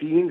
3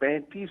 35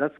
10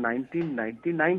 1999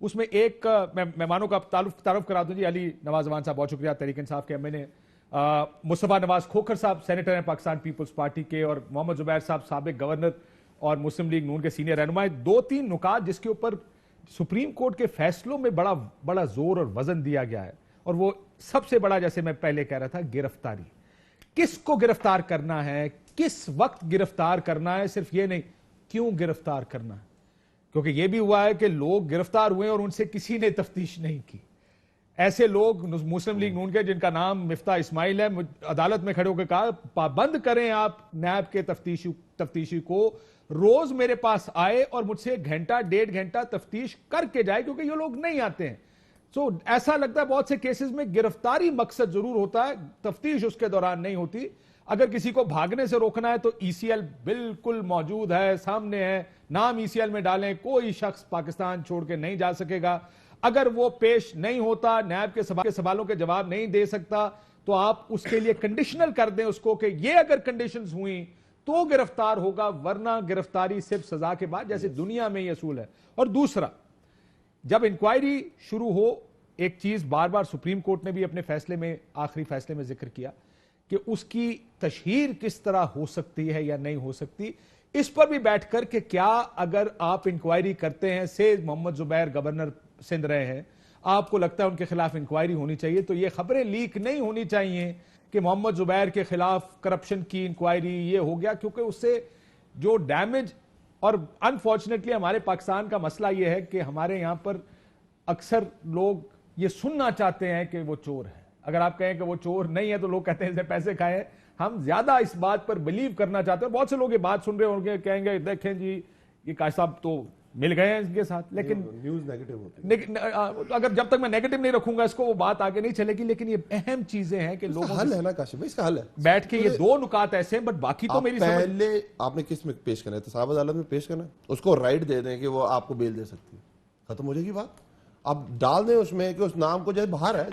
اس میں ایک مہمانوں کا تعارف کرا دوں جی. علی نواز امان صاحب بہت شکریہ, تحریک انصاف کے ایم این اے. مصطفیٰ نواز کھوکھر صاحب سینیٹر ہیں پاکستان پیپلز پارٹی کے, اور محمد زبیر صاحب سابق گورنر اور مسلم لیگ نون کے سینئر رہنما. 2-3 نکات جس کے اوپر سپریم کورٹ کے فیصلوں میں بڑا زور اور وزن دیا گیا ہے, اور وہ سب سے بڑا, جیسے میں پہلے کہہ رہا تھا, گرفتاری. کس کو گرفتار کرنا ہے, کس وقت گرفتار کرنا ہے, صرف یہ نہیں کیوں گرفتار کرنا ہے. کیونکہ یہ بھی ہوا ہے کہ لوگ گرفتار ہوئے اور ان سے کسی نے تفتیش نہیں کی. ایسے لوگ مسلم لیگ نون کے جن کا نام مفتاح اسماعیل ہے, عدالت میں کھڑے ہو کے کہا پابند کریں آپ نیب کے تفتیشی کو, روز میرے پاس آئے اور مجھ سے 1-1.5 گھنٹہ تفتیش کر کے جائے, کیونکہ یہ لوگ نہیں آتے ہیں. سو ایسا لگتا ہے بہت سے کیسز میں گرفتاری مقصد ضرور ہوتا ہے, تفتیش اس کے دوران نہیں ہوتی. اگر کسی کو بھاگنے سے روکنا ہے تو ای سی ایل بالکل موجود ہے, سامنے ہے, نام ای سی ایل میں ڈالیں, کوئی شخص پاکستان چھوڑ کے نہیں جا سکے گا. اگر وہ پیش نہیں ہوتا, نیب کے سوالوں کے جواب نہیں دے سکتا, تو آپ اس کے لیے کنڈیشنل کر دیں اس کو کہ یہ اگر کنڈیشنز ہوئیں تو گرفتار ہوگا, ورنہ گرفتاری صرف سزا کے بعد, جیسے دنیا میں یہ اصول ہے. اور دوسرا, جب انکوائری شروع ہو, ایک چیز بار بار سپریم کورٹ نے بھی اپنے فیصلے میں, آخری فیصلے میں ذکر کیا کہ اس کی تشہیر کس طرح ہو سکتی ہے یا نہیں ہو سکتی. اس پر بھی بیٹھ کر کہ کیا اگر آپ انکوائری کرتے ہیں, سے محمد زبیر گورنر سندھ رہے ہیں, آپ کو لگتا ہے ان کے خلاف انکوائری ہونی چاہیے, تو یہ خبریں لیک نہیں ہونی چاہیے کہ محمد زبیر کے خلاف کرپشن کی انکوائری یہ ہو گیا, کیونکہ اس سے جو ڈیمیج, اور انفارچونیٹلی ہمارے پاکستان کا مسئلہ یہ ہے کہ ہمارے یہاں پر اکثر لوگ یہ سننا چاہتے ہیں کہ وہ چور ہے. اگر آپ کہیں کہ وہ چور نہیں ہے تو لوگ کہتے ہیں اسے پیسے کھائے. ہم زیادہ اس بات پر بلیو کرنا چاہتے ہیں. بہت سے لوگ یہ بات سن رہے ہوں گے, کہیں گے دیکھیں جی یہ کاش صاحب تو مل گئے ہیں ان کے ساتھ, لیکن نیوز نیگیٹو ہوتی ہے. اگر جب تک میں نیگیٹو نہیں رکھوں گا اس کو, وہ بات آگے نہیں چلے گی. لیکن یہ اہم چیزیں ہیں کہ لوگوں حل ہے نا کاشف بھائی, اس کا حل ہے. بیٹھ کے یہ 2 نکات ایسے ہیں, بٹ باقی تو میری پہلے آپ نے کس میں پیش کرنا ہے, تصاحب عدالت میں پیش کرنا ہے, اس کو رائٹ دے دیں کہ وہ آپ کو بیل دے سکتی ہے, ختم ہو جائے گی بات. اب ڈال دیں اس میں کہ اس نام کو جو باہر ہے.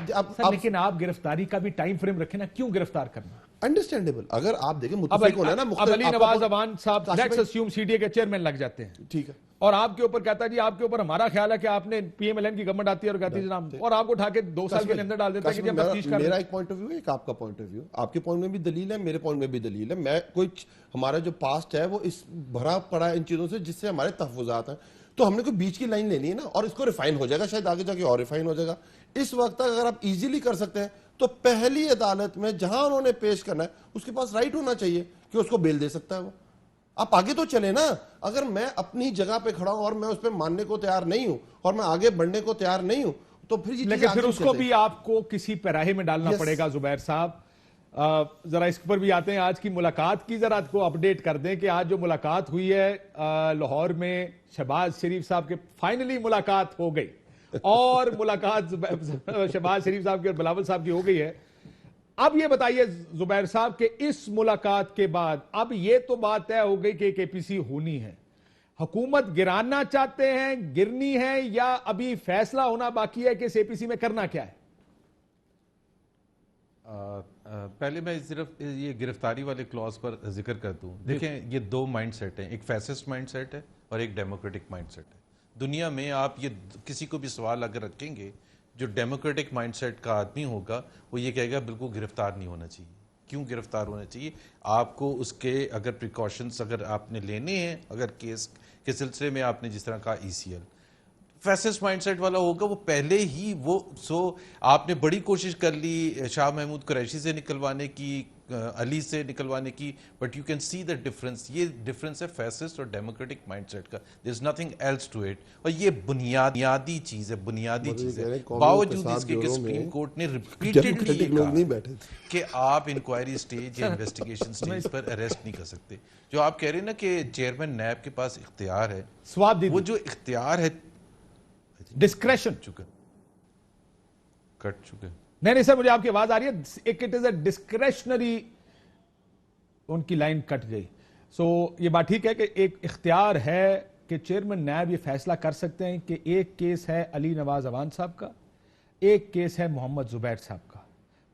لیکن آپ گرفتاری کا بھی ٹائم فریم رکھیں نا, کیوں گرفتار کرنا. انڈرسٹینڈیبل, اگر آپ دیکھیں متفق ہونا ہے نا. اب علی نواز امان صاحب let's assume C D A کے چیئرمین لگ جاتے ہیں, ٹھیک ہے, اور آپ کے اوپر کہتا ہے جی آپ کے اوپر ہمارا خیال ہے کہ آپ نے پی ایم ایل این کی گورنمنٹ آتی ہے اور کہتی ہے جناب, اور آپ کو اٹھا کے 2 سال کے اندر ڈال دیتا ہے کہ جب تفتیش کر. میرا ایک پوائنٹ آف ویو ہے, ایک آپ کا پوائنٹ آف ویو. آپ کے پوائنٹ میں بھی دلیل ہے, میرے پوائنٹ میں بھی دلیل ہے. میں کوئی ہمارا جو پاسٹ ہے وہ اس بھرا پڑا ہے ان چیزوں سے جس سے ہمارے تحفظات ہیں, تو ہم نے کوئی بیچ کی لائن لینی ہے نا, اور اس کو ریفائن ہو جائے گا, شاید آگے جا کے اور ریفائن ہو جائے گا. اس وقت تک اگر آپ ایزیلی کر سکتے ہیں تو پہلی عدالت میں جہاں انہوں نے پیش کرنا ہے اس کے پاس رائٹ ہونا چاہیے کہ اس کو بیل دے سکتا ہے وہ. آپ آگے تو چلے نا. اگر میں اپنی جگہ پہ کھڑا ہوں اور میں اس پہ ماننے کو تیار نہیں ہوں اور میں آگے بڑھنے کو تیار نہیں ہوں, تو پھر یہ لیکن پھر اس کو بھی آپ کو کسی پیراہے میں ڈالنا پڑے گا. زبیر صاحب ذرا اس پر بھی آتے ہیں, آج کی ملاقات کی ذرا کو اپڈیٹ کر دیں کہ آج جو ملاقات ہوئی ہے لاہور میں, شہباز شریف صاحب کے فائنلی ملاقات ہو گئی, اور ملاقات شہباز شریف صاحب کی اور بلاول صاحب کی ہو گئی ہے. اب یہ بتائیے زبیر صاحب کہ اس ملاقات کے بعد اب یہ تو بات طے ہو گئی کہ ایک اے پی سی ہونی ہے, حکومت گرانا چاہتے ہیں, گرنی ہے, یا ابھی فیصلہ ہونا باقی ہے کہ اس اے پی سی میں کرنا کیا ہے. پہلے میں صرف یہ گرفتاری والے کلاس پر ذکر کر دوں. دیکھیں یہ 2 مائنڈ سیٹ ہیں, ایک فیسسٹ مائنڈ سیٹ ہے اور ایک ڈیموکریٹک مائنڈ سیٹ ہے. دنیا میں آپ یہ کسی کو بھی سوال اگر رکھیں گے, جو ڈیموکریٹک مائنڈ سیٹ کا آدمی ہوگا وہ یہ کہے گا بالکل گرفتار نہیں ہونا چاہیے. کیوں گرفتار ہونا چاہیے؟ آپ کو اس کے اگر پریکاشنز اگر آپ نے لینے ہیں, اگر کیس کے سلسلے میں آپ نے جس طرح کہا ای سی ایل, فیسسٹ مائنڈ سیٹ والا ہوگا وہ پہلے ہی وہ آپ نے بڑی کوشش کر لی شاہ محمود قریشی سے نکلوانے کی, علی سے نکلوانے کی, but you can see the difference. یہ ڈفرنس ہے فیسسٹ اور ڈیموکریٹک مائنڈ سیٹ کا. There is nothing else to it. اور یہ بنیادی چیز ہے, بنیادی چیز ہے, باوجود اس کے کہ سپریم کورٹ نے ریپیٹڈلی کہا کہ آپ انکوائری سٹیج یا انویسٹیگیشن سٹیج پر اریسٹ نہیں کر سکتے. جو آپ کہہ رہے ہیں نا کہ چیئرمین نیب کے پاس اختیار ہے, وہ جو اختیار ہے ڈسکریشن کٹ چکے. نہیں سر, مجھے آپ کی آواز آ رہی ہے. اٹ از اے ڈسکریشنری, ان کی لائن کٹ گئی. سو یہ بات ٹھیک ہے کہ ایک اختیار ہے کہ چیئرمین نیب یہ فیصلہ کر سکتے ہیں کہ ایک کیس ہے علی نواز امان صاحب کا, ایک کیس ہے محمد زبیر صاحب کا.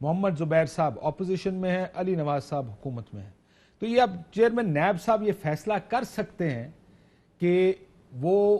محمد زبیر صاحب اپوزیشن میں ہے, علی نواز صاحب حکومت میں ہے. تو یہ اب چیئرمین نیب صاحب یہ فیصلہ کر سکتے ہیں کہ وہ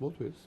both ways.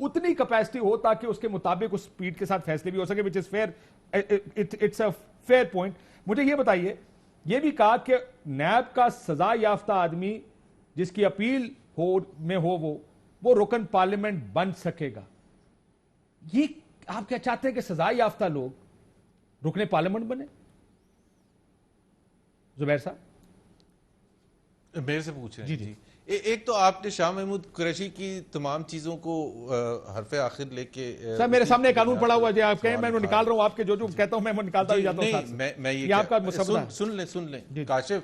اتنی کیپیسٹی ہو تاکہ اس کے مطابق اس سپیڈ کے ساتھ فیصلے بھی ہو سکے, which is fair, it's a fair point. مجھے یہ بتائیے, یہ بھی کہا کہ نیب کا سزا یافتہ آدمی جس کی اپیل میں ہو وہ رکن پارلیمنٹ بن سکے گا. یہ آپ کیا چاہتے ہیں کہ سزا یافتہ لوگ رکن پارلیمنٹ بنے؟ زبیر صاحب میرے سے پوچھ رہے ہیں. جی ایک تو آپ نے شاہ محمود قریشی کی تمام چیزوں کو حرف آخر لے کے, سر میرے سامنے قانون پڑا ہوا ہے, آپ کہیں میں نکال رہا ہوں, آپ کے جو کہتا ہوں میں وہ نکالتا بھی جاتا ہوں. میں یہ آپ کا مسئلہ سن لیں کاشف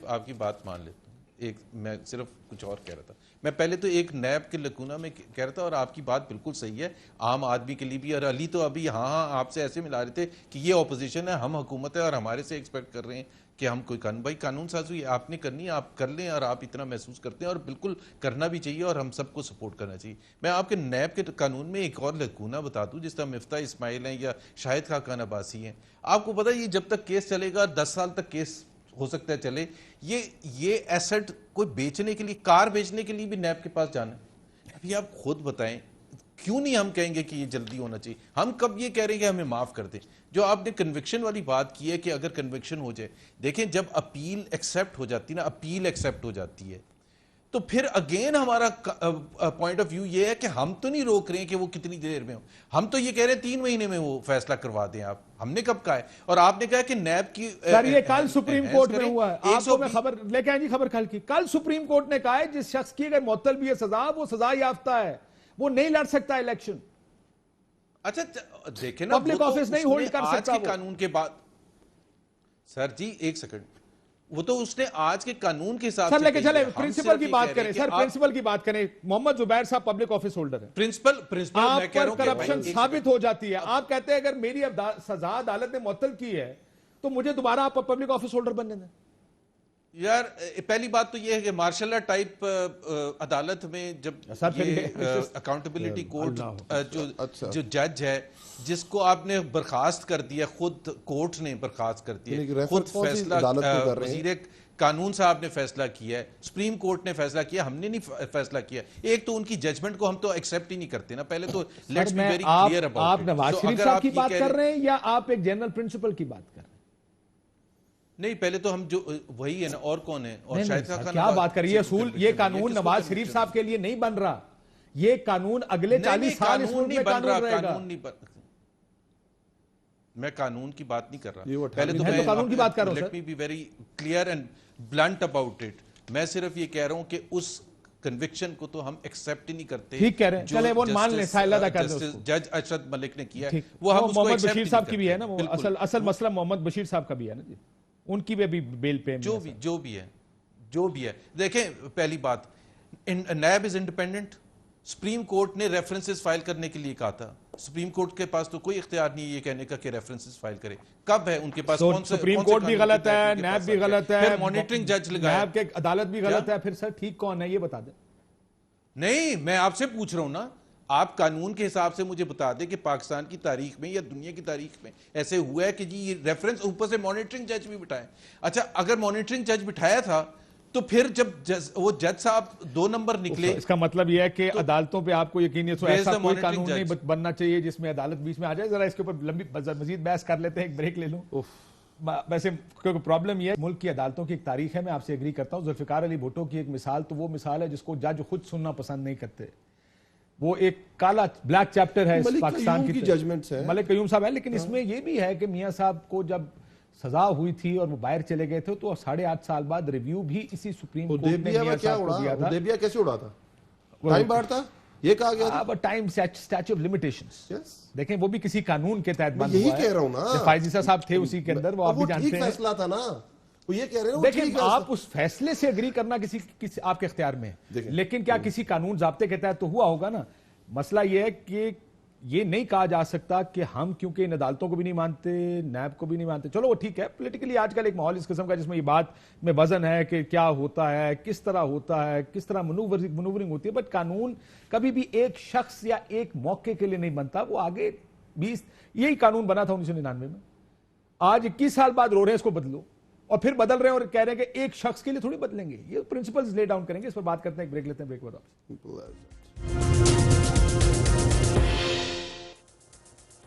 آپ کی بات مان لیتا ہوں. ایک میں صرف کچھ اور کہہ رہا تھا. میں پہلے تو ایک نیب کے لکونہ میں کہہ رہا تھا, اور آپ کی بات بالکل صحیح ہے عام آدمی کے لیے بھی. اور علی تو ابھی ہاں آپ سے ایسے ملا رہے تھے کہ یہ اپوزیشن ہے, ہم حکومت ہے, اور ہمارے سے ایکسپیکٹ کر رہے ہیں کہ ہم کوئی قانون سازی آپ نے کرنی ہے, آپ کر لیں, اور آپ اتنا محسوس کرتے ہیں, اور بالکل کرنا بھی چاہیے, اور ہم سب کو سپورٹ کرنا چاہیے. میں آپ کے نیب کے قانون میں ایک اور لکونہ بتا دوں, جس طرح مفتاح اسماعیل ہیں یا شاہد خاقان عباسی ہیں. آپ کو پتہ ہے یہ جب تک کیس چلے گا 10 سال تک کیس ہو سکتا ہے چلے. یہ ایسٹ کوئی بیچنے کے لیے, کار بیچنے کے لیے بھی نیب کے پاس جانا ہے. ابھی آپ خود بتائیں کیوں نہیں ہم کہیں گے کہ یہ جلدی ہونا چاہیے؟ ہم کب یہ کہہ رہے ہیں کہ ہمیں معاف کر دیں؟ جو آپ نے کنوکشن والی بات کی ہے کہ اگر کنوکشن ہو جائے, دیکھیں جب اپیل ایکسیپٹ ہو جاتی ہے نا, اپیل ایکسیپٹ ہو جاتی ہے, تو پھر اگین ہمارا پوائنٹ آف ویو یہ ہے کہ ہم تو نہیں روک رہے ہیں کہ وہ کتنی دیر میں ہو, ہم تو یہ کہہ رہے ہیں 3 مہینے میں وہ فیصلہ کروا دیں آپ. ہم نے کب کہا ہے؟ اور آپ نے کہا کہ نیب کی سر یہ کل سپریم کورٹ میں ہوا ہے, آپ کو میں خبر لے کے آئیں جی, خبر کل سپریم کورٹ نے کہا ہے جس شخص کی اگر معطل بھی ہے سزا, وہ سزا یافتہ ہے, وہ نہیں لڑ سکتا الیکشن. اچھا دیکھیں نا, پبلک آفس نہیں ہولڈ کر سکتا. آج کے قانون کے بعد سر جی ایک سیکنڈ, وہ تو اس نے آج کے قانون کے حساب سے سر لے کے چلے پرنسپل کی بات کریں. سر پرنسپل کی بات کریں. محمد زبیر صاحب پبلک آفس ہولڈر ہیں, پرنسپل آپ پر کرپشن ثابت ہو جاتی ہے, آپ کہتے ہیں اگر میری سزا عدالت نے معطل کی ہے تو مجھے دوبارہ آپ پبلک آفس ہولڈر بننے دیں. یار پہلی بات تو یہ ہے کہ مارشل لا ٹائپ عدالت میں جب اکاؤنٹیبلٹی کورٹ جو جج ہے جس کو آپ نے برخاست کر دیا, خود کورٹ نے برخاست کر دیا, خود فیصلہ وزیر قانون صاحب نے فیصلہ کیا ہے, سپریم کورٹ نے فیصلہ کیا, ہم نے نہیں فیصلہ کیا. ایک تو ان کی ججمنٹ کو ہم تو ایکسیپٹ ہی نہیں کرتے نا. پہلے تو let's be very clear about. آپ نواز شریف صاحب کی بات کر رہے ہیں یا آپ ایک جنرل پرنسپل کی بات کر رہے ہیں؟ نہیں پہلے تو ہم جو وہی ہے نا, اور کون ہے, اور شاید کیا بات کر رہی ہے اصول. یہ قانون نواز شریف صاحب کے لیے نہیں بن رہا, یہ قانون اگلے 40 سال اس ملک میں قانون رہے گا. میں قانون کی بات نہیں کر رہا, پہلے تو میں قانون کی بات کر رہا ہوں. Let me be very clear and blunt about it. میں صرف یہ کہہ رہا ہوں کہ اس کنوکشن کو تو ہم ایکسیپٹ ہی نہیں کرتے. ٹھیک کہہ رہے ہیں, چلے وہ مان لیں, سائلہ دا کر دیں. جج ارشد ملک نے کیا ہے وہ ہم اس کو محمد بشیر صاحب کی بھی ہے نا, اصل مسئلہ محمد بشیر صاحب کا بھی ہے نا جی, ان کی بھی بیل پہ جو بھی ہے. دیکھیں پہلی بات, NAB is independent. Supreme court نے ریفرنسز فائل کرنے کے لیے کہا تھا. سپریم کورٹ کے پاس تو کوئی اختیار نہیں ہے یہ کہنے کا کہ ریفرنسز فائل کرے. کب ہے ان کے پاس؟ سپریم کورٹ بھی غلط ہے, نیب بھی غلط ہے, پھر مانیٹرنگ جج لگایا, نیب کے عدالت بھی غلط ہے. پھر سر ٹھیک کون ہے یہ بتا دیں. نہیں میں آپ سے پوچھ رہا ہوں نا, آپ قانون کے حساب سے مجھے بتا دیں کہ پاکستان کی تاریخ میں یا دنیا کی تاریخ میں ایسے ہوا ہے کہ جی یہ ریفرنس اوپر سے مانیٹرنگ جج بھی بٹھائے. اچھا اگر مانیٹرنگ جج بٹھایا تھا تو پھر جب وہ جج صاحب 2 نمبر نکلے, اس کا مطلب یہ ہے کہ عدالتوں پہ آپ کو یقین ہے, ایسا کوئی قانون نہیں بننا چاہیے جس میں عدالت بیچ میں آ جائے. ذرا اس کے اوپر لمبی مزید بحث کر لیتے ہیں, ایک بریک لے لوں. ویسے کیونکہ پرابلم یہ ہے, ملک کی عدالتوں کی ایک تاریخ ہے, میں آپ سے ایگری کرتا ہوں. ذوالفقار علی بھٹو کی ایک مثال تو وہ مثال ہے جس کو جج خود سننا پسند نہیں کرتے. وہ ایک کالا بلیک چیپٹر ہے پاکستان کی ججمنٹس ہے, ملک قیوم صاحب ہے. لیکن اس میں یہ بھی ہے کہ میاں صاحب کو جب سزا ہوئی تھی اور وہ باہر چلے گئے تھے تو 8.5 سال بعد ریویو بھی اسی سپریم کورٹ نے میاں صاحب کو دیا تھا. حدیبیہ کیسے اڑا تھا؟ ٹائم بار تھا, یہ کہا گیا تھا. ٹائم اسٹیچو آف لمیٹیشنز, دیکھیں وہ بھی کسی قانون کے تحت بند ہوا ہے. یہی کہہ رہا ہوں نا, فائزہ صاحب تھے اسی کے اندر, وہ آپ بھی جانتے ہیں. فیصلہ تھا نا, وہ یہ کہہ رہے ہیں. دیکھیں آپ اس فیصلے سے اگری کرنا کسی آپ کے اختیار میں ہے, لیکن کیا کسی قانون ضابطے کے تحت تو ہوا ہوگا نا. مسئلہ یہ ہے کہ یہ نہیں کہا جا سکتا کہ ہم کیونکہ ان عدالتوں کو بھی نہیں مانتے, نیب کو بھی نہیں مانتے. چلو وہ ٹھیک ہے, پولیٹیکلی آج کل ایک ماحول اس قسم کا جس میں یہ بات میں وزن ہے کہ کیا ہوتا ہے, کس طرح ہوتا ہے, کس طرح منورنگ ہوتی ہے. بٹ قانون کبھی بھی ایک شخص یا ایک موقع کے لیے نہیں بنتا. وہ آگے 20 یہی قانون بنا تھا 1999 میں, آج 21 سال بعد رو رہے ہیں اس کو بدلو, اور پھر بدل رہے ہیں اور کہہ رہے ہیں کہ ایک شخص کے لیے تھوڑی بدلیں گے. یہ پرنسپلز لے ڈاؤن کریں گے. اس پر بات کرتے ہیں, ایک بریک لیتے ہیں, بریک کے بعد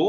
2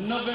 90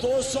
200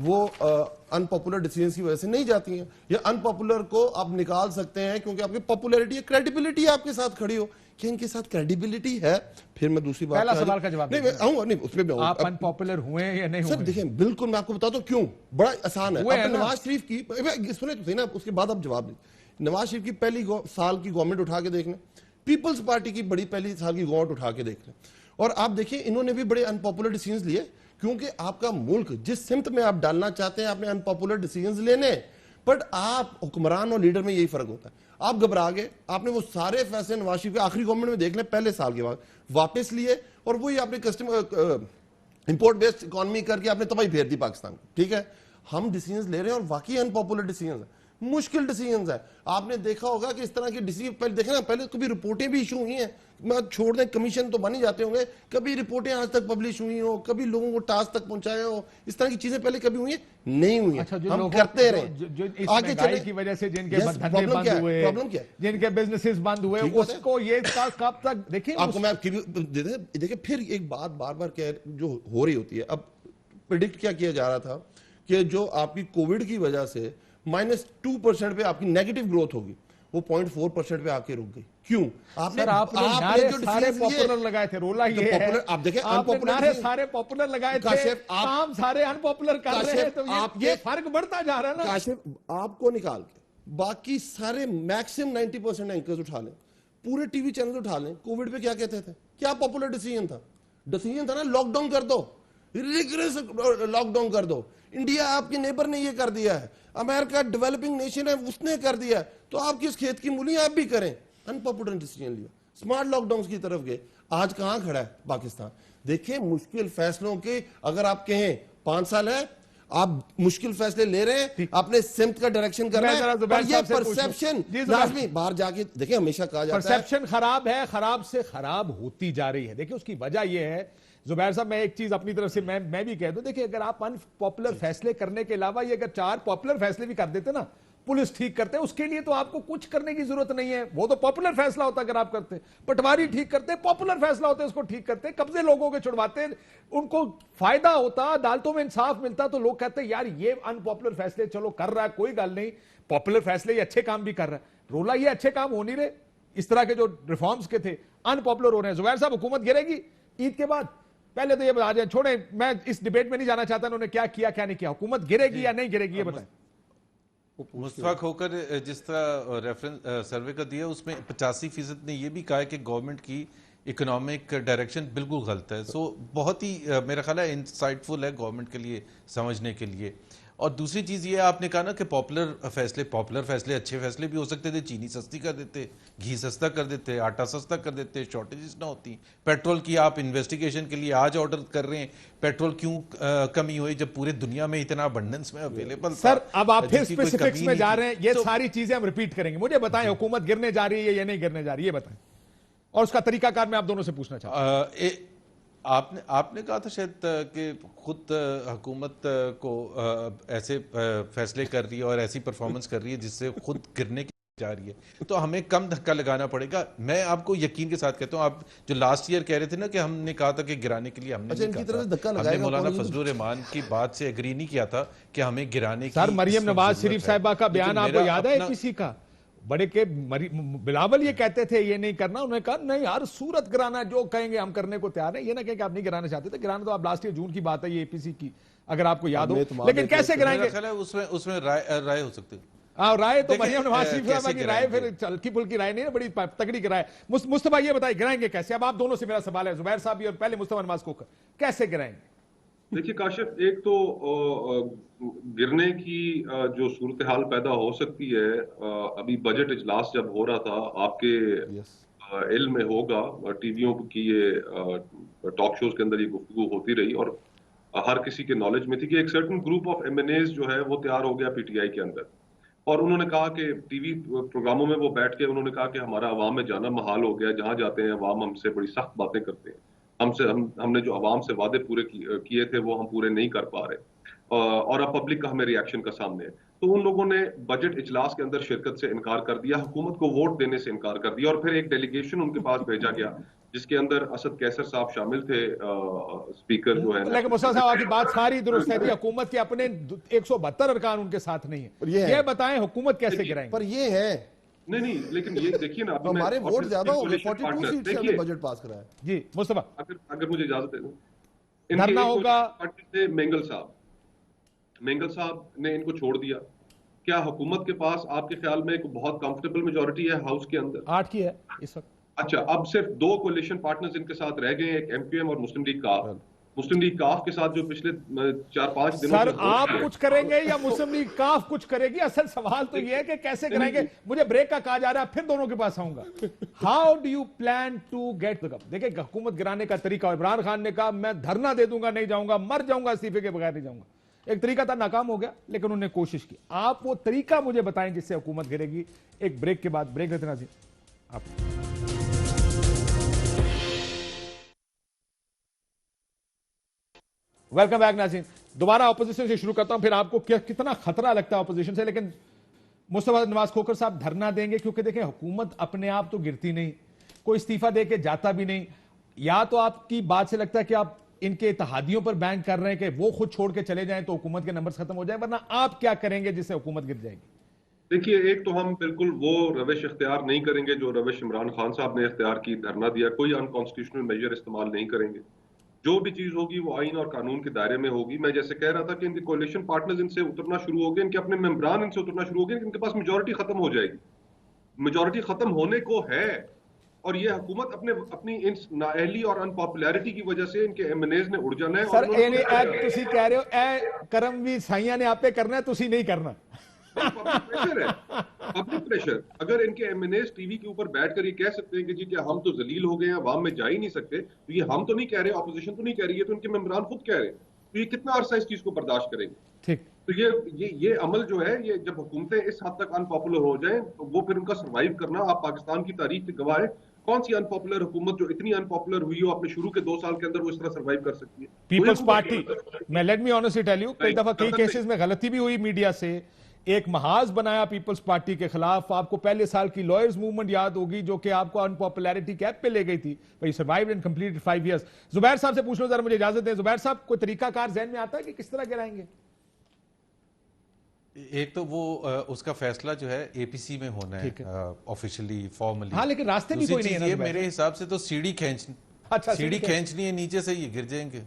وہ انپاپولر ڈیسیجنز کی وجہ سے نہیں جاتی ہیں. یا انپاپولر کو آپ نکال سکتے ہیں کیونکہ آپ کی پاپولیرٹی ہے, کریڈیبلٹی آپ کے ساتھ کھڑی ہو. کہ ان کے ساتھ کریڈیبلٹی ہے. پھر میں دوسری بات پہلا سوال کا جواب نہیں, میں آؤں گا, نہیں اس پہ بھی آؤں گا. آپ انپاپولر ہوئے ہیں یا نہیں ہوئے؟ سر دیکھیں بالکل میں آپ کو بتاتا ہوں کیوں, بڑا آسان ہے. آپ نواز شریف کی سنیں تو صحیح نا, اس کے بعد آپ جواب دیں. نواز شریف کی پہلی سال کی گورنمنٹ اٹھا کے دیکھ لیں, پیپلز پارٹی کی بڑی پہلی سال کی گورنمنٹ اٹھا کے دیکھ لیں, اور آپ دیکھیں انہوں نے بھی بڑے انپاپولر ڈیسیجنز لیے. کیونکہ آپ کا ملک جس سمت میں آپ ڈالنا چاہتے ہیں آپ نے انپاپولر ڈیسیجنز لینے, بٹ آپ حکمران اور لیڈر میں یہی فرق ہوتا ہے. آپ گھبرا گئے, آپ نے وہ سارے فیصلے نواز شریف کے آخری گورنمنٹ میں دیکھ لیں پہلے سال کے بعد واپس لیے, اور وہی آپ نے کسٹمر امپورٹ بیسڈ اکانومی کر کے آپ نے تباہی پھیر دی پاکستان کو. ٹھیک ہے, ہم ڈیسیجنز لے رہے ہیں اور واقعی انپاپولر ڈیسیجنز ہیں, مشکل ڈیسیجنز ہیں. آپ نے دیکھا ہوگا کہ اس طرح کی ڈیسیجن پہلے دیکھیں نا, پہلے کبھی رپورٹیں بھی ایشو ہوئی ہیں, میں چھوڑ دیں کمیشن تو بن ہی جاتے ہوں گے, کبھی رپورٹیں آج تک پبلش ہوئی ہوں, کبھی لوگوں کو ٹاسک تک پہنچایا ہو, اس طرح کی چیزیں پہلے کبھی ہوئی ہیں نہیں ہوئی ہیں. ہم کرتے رہے آگے چلے کی وجہ سے جن کے دھندے بند ہوئے, جن کے بزنسز بند ہوئے, اس کو یہ کب تک دیکھیں. آپ کو میں دیکھیں پھر ایک بات بار بار جو ہو رہی ہوتی ہے. اب پریڈکٹ کیا جا رہا تھا کہ جو آپ کی کووڈ کی وجہ سے -2% پہ آپ کی نیگیٹو گروتھ ہوگی, وہ 0.4% پہ آ کے رک گئی. کیوں؟ آپ نے سارے پاپولر لگائے تھے, رولا یہ ہے آپ دیکھیں نعرے سارے پاپولر لگائے تھے, کام سارے انپاپولر کر رہے ہیں, تو یہ فرق بڑھتا جا رہا ہے نا. کاشف آپ کو نکال کے باقی سارے میکسیمم 90% اینکرز اٹھا لیں, پورے ٹی وی چینل اٹھا لیں, کووڈ پہ کیا کہتے تھے, کیا پاپولر ڈیسیجن تھا نا, لاک ڈاؤن کر دو, ریگریس لاک ڈاؤن کر دو. انڈیا آپ کے نیبر نے یہ کر دیا ہے, امریکہ ڈیولپنگ نیشن ہے اس نے کر دیا ہے, تو آپ کس کھیت کی مولی آپ بھی کریں. انپاپولر ڈیسیجن لیا, سمارٹ لاک ڈاؤن کی طرف گئے. آج کہاں کھڑا ہے پاکستان؟ دیکھیں مشکل فیصلوں کے, اگر آپ کہیں 5 سال ہے, آپ مشکل فیصلے لے رہے ہیں, اپنے سمت کا ڈائریکشن کر رہے ہیں, پر یہ پرسیپشن لازمی باہر جا کے دیکھیں, ہمیشہ کہا جاتا ہے پرسیپشن خراب ہے, خراب سے خراب ہوتی جا رہی ہے. دیکھیں اس کی وجہ یہ ہے زبیر صاحب, میں ایک چیز اپنی طرف سے میں بھی کہہ دوں, دیکھیں اگر آپ ان پاپولر فیصلے کرنے کے علاوہ یہ اگر 4 پاپولر فیصلے بھی کر دیتے نا, پولیس ٹھیک کرتے, اس کے لیے تو آپ کو کچھ کرنے کی ضرورت نہیں ہے, وہ تو پاپولر فیصلہ ہوتا اگر آپ کرتے. پٹواری ٹھیک کرتے, پاپولر فیصلہ ہوتا ہے, اس کو ٹھیک کرتے, قبضے لوگوں کے چھڑواتے, ان کو فائدہ ہوتا, عدالتوں میں انصاف ملتا, تو لوگ کہتے یار یہ ان پاپولر فیصلے چلو کر رہا ہے, کوئی گل نہیں, پاپولر فیصلے یہ اچھے کام بھی کر رہا ہے. رولا یہ اچھے کام ہو نہیں رہے, اس طرح کے جو ریفارمز کے تھے ان پاپولر ہو رہے ہیں. زبیر صاحب حکومت گرے گی عید کے بعد, پہلے تو یہ بتا دیں, چھوڑیں میں اس ڈیبیٹ میں نہیں جانا چاہتا انہوں نے کیا کیا کیا نہیں کیا, حکومت گرے گی یا نہیں گرے گی یہ بتائیں. مستفاق ہو کر جس طرح ریفرنس سروے کا دیا, اس میں 85% نے یہ بھی کہا کہ گورنمنٹ کی اکنامک ڈائریکشن بالکل غلط ہے. سو بہت ہی میرا خیال ہے انسائٹ فل ہے گورنمنٹ کے لیے سمجھنے کے لیے. اور دوسری چیز یہ آپ نے کہا نا کہ پاپولر فیصلے اچھے فیصلے بھی ہو سکتے تھے, چینی سستی کر دیتے, گھی سستا کر دیتے, آٹا سستا کر دیتے, شارٹیجز نہ ہوتی. پیٹرول کی آپ انویسٹیگیشن کے لیے آج آرڈر کر رہے ہیں, پیٹرول کیوں کمی ہوئی جب پورے دنیا میں اتنا ابنڈنس میں اویلیبل. سر اب آپ پھر اسپیسیفکس میں جا رہے ہیں, یہ ساری چیزیں ہم ریپیٹ کریں گے. مجھے بتائیں حکومت گرنے جا رہی ہے یا نہیں گرنے جا رہی ہے, یہ بتائیں, اور اس کا طریقہ کار میں آپ دونوں سے پوچھنا چاہتا ہوں. آپ نے کہا تھا شاید کہ خود حکومت کو ایسے فیصلے کر رہی ہے اور ایسی پرفارمنس کر رہی ہے جس سے خود گرنے کی جا رہی ہے, تو ہمیں کم دھکا لگانا پڑے گا. میں آپ کو یقین کے ساتھ کہتا ہوں, آپ جو لاسٹ ایئر کہہ رہے تھے نا کہ ہم نے کہا تھا کہ گرانے کے لیے, ہم نے ہم نے مولانا فضل الرحمان کی بات سے ایگری نہیں کیا تھا کہ ہمیں گرانے کی. سر مریم نواز شریف صاحبہ کا بیان آپ کو یاد ہے کسی کا, بڑے کے بلاول یہ کہتے تھے یہ نہیں کرنا, انہوں نے کہا نہیں ہر صورت گرانا, جو کہیں گے ہم کرنے کو تیار ہیں. یہ نہ کہیں کہ آپ نہیں گرانا چاہتے تھے, گرانا تو آپ لاسٹ ایئر جون کی بات ہے, یہ اے پی سی کی, اگر آپ کو یاد ہو, لیکن کیسے گرائیں گے؟ اس میں رائے ہو سکتی ہے. رائے تو مریم نواز شریف صاحبہ کی رائے پھر ہلکی پھلکی رائے نہیں ہے, بڑی تگڑی رائے. مصطفیٰ یہ بتائیں گرائیں گے کیسے؟ اب آپ دونوں سے میرا سوال ہے, زبیر صاحب بھی اور پہلے مصطفیٰ نواز کو, کیسے گرائیں گے؟ دیکھیے کاشف, ایک تو گرنے کی جو صورتحال پیدا ہو سکتی ہے, ابھی بجٹ اجلاس جب ہو رہا تھا, آپ کے علم میں ہوگا, ٹی ویوں کی یہ ٹاک شوز کے اندر یہ گفتگو ہوتی رہی, اور ہر کسی کے نالج میں تھی کہ ایک certain group of M N As جو ہے وہ تیار ہو گیا پی ٹی آئی کے اندر, اور انہوں نے کہا کہ ٹی وی پروگراموں میں وہ بیٹھ کے انہوں نے کہا کہ ہمارا عوام میں جانا محال ہو گیا, جہاں جاتے ہیں عوام ہم سے بڑی سخت باتیں کرتے ہیں, ہم نے جو عوام سے وعدے پورے کیے تھے وہ ہم پورے نہیں کر پا رہے, اور اب پبلک کا ہمیں ریاکشن کا سامنے ہے. تو ان لوگوں نے بجٹ اجلاس کے اندر شرکت سے انکار کر دیا, حکومت کو ووٹ دینے سے انکار کر دیا, اور پھر ایک ڈیلیگیشن ان کے پاس بھیجا گیا جس کے اندر اسد کیسر صاحب شامل تھے، اسپیکر جو ہے. لیکن مصطفیٰ صاحب آپ کی بات ساری درست ہے کہ حکومت کے اپنے 172 ارکان ان کے ساتھ نہیں ہیں. یہ بتائیں حکومت کیسے گرائیں گے؟ پر یہ ہے نہیں لیکن یہ دیکھیے نا، ہمارے ووٹ زیادہ ہو گئے، 42 سیٹ سے ہم نے بجٹ پاس کرایا. جی مصطفیٰ اگر مجھے اجازت دیں، دھرنا ہوگا. مینگل صاحب نے ان کو چھوڑ دیا. کیا حکومت کے پاس آپ کے خیال میں ایک بہت کمفرٹیبل میجورٹی ہے ہاؤس کے اندر؟ 8 کی ہے اس وقت. اچھا، اب صرف 2 کولیشن پارٹنرز ان کے ساتھ رہ گئے ہیں، ایک ایم کیو ایم اور مسلم لیگ کاف. مسلم لیگ کاف کے ساتھ جو پچھلے 4-5 دنوں سر آپ کچھ کریں گے یا مسلم لیگ کاف کچھ کرے گی؟ اصل سوال تو یہ ہے کہ کیسے کریں گے. مجھے بریک کا کہا جا رہا ہے، پھر دونوں کے پاس آؤں گا. How do you plan to get the gap? دیکھیں حکومت گرانے کا طریقہ، عمران خان نے کہا میں دھرنا دے دوں گا، نہیں جاؤں گا، مر جاؤں گا استعفے کے بغیر نہیں جاؤں گا. ایک طریقہ تھا، ناکام ہو گیا، لیکن انہوں نے کوشش کی. آپ وہ طریقہ مجھے بتائیں جس سے حکومت گرے گی. ایک بریک کے بعد بریک دیتے ناظرین. آپ ویلکم بیک ناظرین. دوبارہ اپوزیشن سے شروع کرتا ہوں، پھر آپ کو کتنا خطرہ لگتا ہے اپوزیشن سے. لیکن مصطفیٰ نواز کھوکھر صاحب دھرنا دیں گے کیونکہ دیکھیں حکومت اپنے آپ تو گرتی نہیں، کوئی استعفیٰ دے کے جاتا بھی نہیں. یا تو آپ کی بات سے لگتا ہے کہ آپ ان کے اتحادیوں پر بینک کر رہے ہیں کہ وہ خود چھوڑ کے چلے جائیں تو حکومت کے نمبرز ختم ہو جائیں، ورنہ آپ کیا کریں گے جس سے حکومت گر جائے گی؟ دیکھیے، ایک تو ہم بالکل وہ روش اختیار نہیں کریں گے جو روش عمران خان صاحب نے اختیار کی، دھرنا دیا. کوئی انکانسٹیٹیوشنل میجر استعمال نہیں کریں گے. جو بھی چیز ہوگی وہ آئین اور قانون کے دائرے میں ہوگی. میں جیسے کہہ رہا تھا کہ ان کے کولیشن پارٹنرز ان سے اترنا شروع ہو گئے، ان کے اپنے ممبران ان سے اترنا شروع ہو گئے، ان کے پاس میجورٹی ختم ہو جائے گی. میجورٹی ختم ہونے کو ہے، اور یہ حکومت اپنی نااہلی اور ان پاپولیرٹی کی وجہ سے ان کے ایم این ایز نے اڑ جانا ہے. سر تسی کہہ رہے ہو اے کرم بھی سائیاں نے آپ پہ کرنا ہے، تسی نہیں کرنا. پبلک ہے، پبلک پریشر. اگر ان کے M N As T V کے اوپر بیٹھ کر یہ کہہ سکتے ہیں کہ جی کیا ہم تو ذلیل ہو گئے ہیں، عوام میں جا ہی نہیں سکتے، تو یہ ہم تو نہیں کہہ رہے، اپوزیشن تو نہیں کہہ رہی ہے، تو ان کے ممبران خود کہہ رہے ہیں. تو یہ کتنا عرصہ اس چیز کو برداشت کریں گے؟ ٹھیک. تو یہ عمل جو ہے، یہ جب حکومتیں اس حد تک ان پاپولر ہو جائیں تو وہ پھر ان کا سروائیو کرنا، آپ پاکستان کی تاریخ کے گواہ ہے. کون سی ان پاپولر حکومت جو اتنی ان پاپولر ہوئی ہو اپنے شروع کے 2 سال کے اندر وہ اس طرح سروائیو کر سکتی ہے؟ پیپلز پارٹی میں let me honestly tell you کئی دفعہ کئی کیسز میں غلطی بھی ہوئی میڈیا سے. ایک محاذ بنایا پیپلز پارٹی کے خلاف. آپ کو پہلے سال کی لائرز موومنٹ یاد ہوگی جو کہ آپ کو ان پاپولیرٹی کیپ پہ لے گئی تھی. بھئی سروائیوڈ اینڈ کمپلیٹڈ 5 ایئرز. زبیر صاحب سے پوچھ لو ذرا، مجھے اجازت دیں. زبیر صاحب کوئی طریقہ کار ذہن میں آتا ہے کہ کس طرح گرائیں گے؟ ایک تو وہ اس کا فیصلہ جو ہے اے پی سی میں ہونا ہے آفیشلی، فارملی. ہاں لیکن راستے بھی کوئی نہیں ہے. میرے حساب سے تو سیڑھی کھینچنی ہے نیچے سے، یہ گر جائیں گے.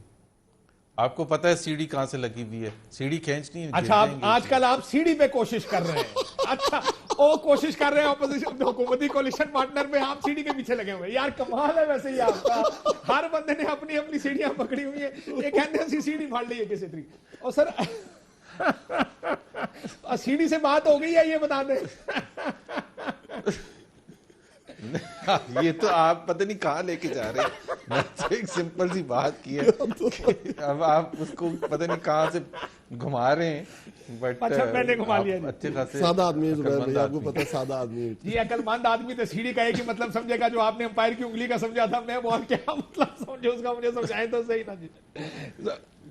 آپ کو پتا ہے سیڑھی کہاں سے لگی ہوئی ہے، سیڑھی کھینچنی ہے. اچھا آج کل آپ سیڑھی پہ کوشش کر رہے ہیں. اچھا وہ کوشش کر رہے ہیں اپوزیشن حکومتی کولیشن پارٹنر میں، آپ سیڑھی کے پیچھے لگے ہوئے. یار کمال ہے ویسے ہی آپ کا. ہر بندے نے اپنی اپنی سیڑھیاں پکڑی ہوئی ہیں. یہ کہتے ہیں سیڑھی پھاڑ لی ہے کسی طریقے. اور سر سیڑھی سے بات ہو گئی ہے یہ بتا دیں. یہ تو آپ پتہ نہیں کہاں لے کے جا رہے ہیں. میں ایک سمپل سی بات کی ہے، اب آپ اس کو پتہ نہیں کہاں سے گھما رہے ہیں. بٹ اچھا میں نے گھما لیا. اچھے خاصے سادہ آدمی ہے زبیر بھائی، آپ کو پتہ ہے سادہ آدمی ہے. جی عقل مند آدمی تو سیڑھی کا ایک ہی مطلب سمجھے گا جو آپ نے امپائر کی انگلی کا سمجھا تھا. میں بہت کیا مطلب سمجھے اس کا، مجھے سمجھائیں تو صحیح نا جی.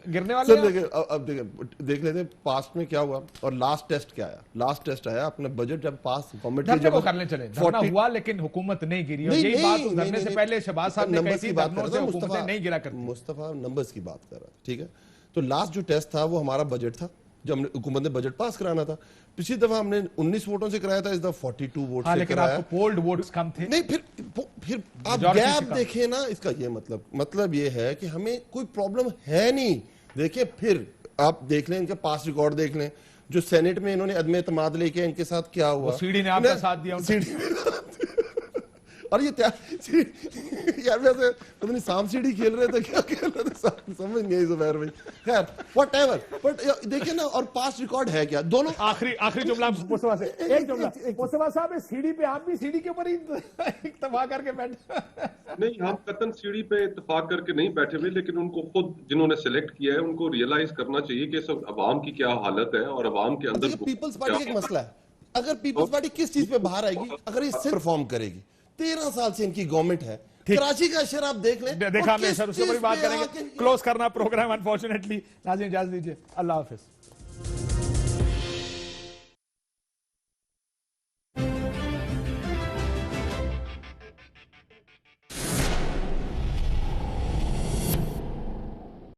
گرنے والے اب دیکھ لیتے ہیں پاسٹ میں کیا ہوا اور لاسٹ ٹیسٹ کیا آیا. لاسٹ ٹیسٹ آیا اپنا بجٹ جب پاس دھرنے کو کرنے چلے. دھرنا ہوا لیکن حکومت نہیں گری. اور یہی بات اس دھرنے سے پہلے شہباز صاحب نے کہی تھی دھرنوں سے حکومتیں نہیں گرا کرتی. مصطفیٰ نمبرز کی بات کر رہا ہے، ٹھیک ہے. تو لاسٹ جو ٹیسٹ تھا وہ ہمارا بجٹ تھا، جب ہم نے حکومت نے بجٹ پاس کرانا تھا. پچھلی دفعہ ہم نے 19 ووٹوں سے کرایا تھا، اس دفعہ 42 ووٹ سے لیکن کرایا. آپ کو پولڈ ووٹس کم تھے. نہیں پھر آپ گیپ دیکھیں نا، اس کا یہ مطلب یہ ہے کہ ہمیں کوئی پرابلم ہے نہیں. دیکھیں پھر آپ دیکھ لیں ان کے پاس ریکارڈ دیکھ لیں، جو سینٹ میں انہوں نے عدم اعتماد لے کے ان کے ساتھ کیا ہوا. سیڑھی نے آپ کا ساتھ دیا. اور یہ یار ویسے پتہ نہیں سام سیڑھی کھیل رہے تھے کیا کھیل رہے تھے سمجھ نہیں آئی زبیر بھائی. خیر واٹ ایور، بٹ دیکھیں نا اور پاس ریکارڈ ہے کیا دونوں. آخری جملہ مصطفیٰ سے ایک جملہ. مصطفیٰ صاحب سیڑھی پہ آپ بھی سیڑھی کے اوپر ہی اتفاق کر کے بیٹھے. نہیں، ہم قطن سیڑھی پہ اتفاق کر کے نہیں بیٹھے ہوئے، لیکن ان کو خود جنہوں نے سلیکٹ کیا ہے ان کو ریئلائز کرنا چاہیے کہ سب عوام کی کیا حالت ہے اور عوام کے اندر پیپلز پارٹی کا ایک مسئلہ ہے. اگر پیپلز پارٹی کس چیز پہ باہر آئے گی، اگر اس سے پرفارم کرے گی. 13 سال سے ان کی گورنمنٹ ہے. کراچی کا شہر آپ دیکھ لیں. دیکھا میں سر اس کے اوپر بات کریں گے. کلوز کرنا پروگرام انفارچونیٹلی. ناظرین اجازت دیجیے، اللہ حافظ.